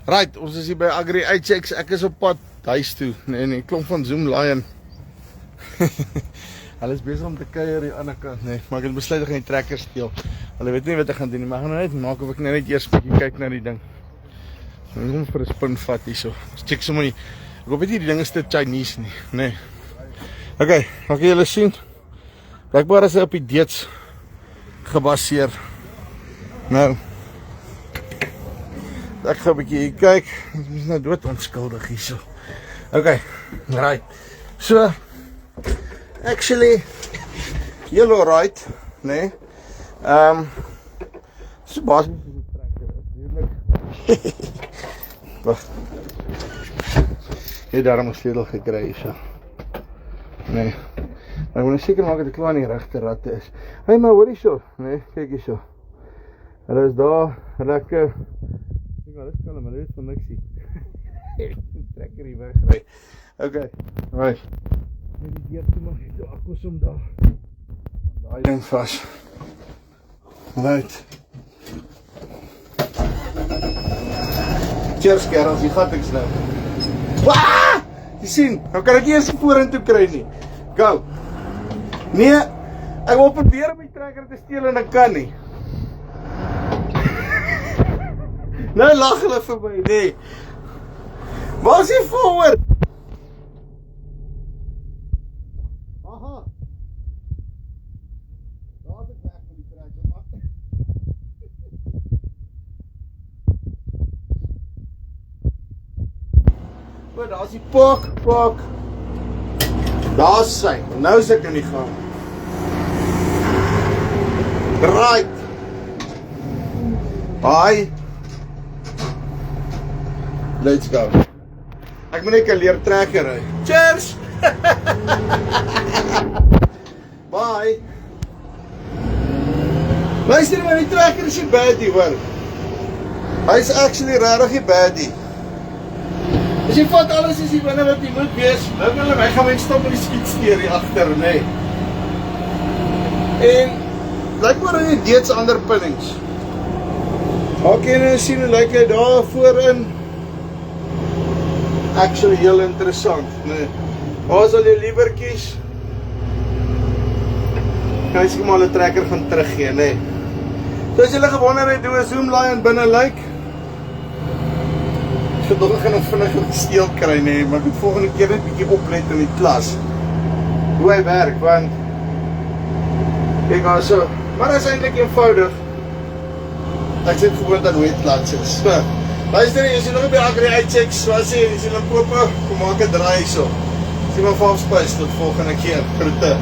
Right, ons is hier by Agri iChecks. Ek is op pad huis toe. Nee, klomp van Zoom Lion. Hulle is besig om te kuier hier aan die ander kant, nee. Maar ek het besluit ek gaan die trekker steel. Hulle weet nie wat ek gaan doen nie, maar ek gaan nou net maak of ek nou net eers bietjie kyk na die ding. So, ek kom vir 'n spin vat hierso. Ons check sommer nie. Ek hoop nie die ding is te Chinese nie, nee. Okay, kan julle sien? Blijkbaar is hy op die dates gebaseer. Nou, ek gaan 'n bietjie hier kyk. Ons is nou dood onskuldig hierso. Okay, right. So, actually, heel alright, nee. So baas die trekker, natuurlijk. Wacht. Jy het daarom 'n sleutel gekry hierso. Nee. Maar ek moet seker maak dat ek klaar in die regte ratte is. Hey, maar hoor hierso, nee, kyk hierso. Hulle is daar, lekker. Ek wel, dit kan hulle weet van niks hier. Trekker hier wegry. Okay, right. Net die deur toe maar, die akkos om daar. Daai ding vas. Right. Cheers, kerels, die gat ek nou. Waaah! Jy sien, nou kan ek nie eens vorentoe kry nie. Go. Nee, ek wil probeer om die trekker te steel en ek kan nie. Nou lag hulle vir my, nee. Waar is die forward? Aha. Daar is ek weg van die trekker, maar. O, daar is die pak. Daar is sy, nou is ek in die gang. Right. Bye. Let's go. Ek moet net kan leer trekker ry. Cheers! Bye. Luister maar, die trekker is nie baddie hoor. Hy is actually regtig nie baddie. As jy vat alles is hier binne wat jy moet wees, nou kan hulle my gaan met stop in die skietsteer hier agter, nee. En blijkbaar in die deeds ander punnings. Maak jy nou sien hoe lyk hy daar voorin? Actually heel interessant, nee. Waar is al die liebertjies? Kan jy maar die trekker gaan teruggee, nee. So as julle gewonder het hoe 'n Zoom Lion binne lyk, ek het nog gaan om vinnig gesteel kry, nee, maar ek moet volgende keer net bietjie oplet in die klas. Hoe hy werk, want kyk maar so, maar dit is eintlik eenvoudig. Ek sit gewoon aan wetplatses. So, luister, as jy nog by Agri iChecks, soos jy, as jy nou koop, kom maak 'n draai so. Sien maar vir ons spys tot volgende keer. Groete.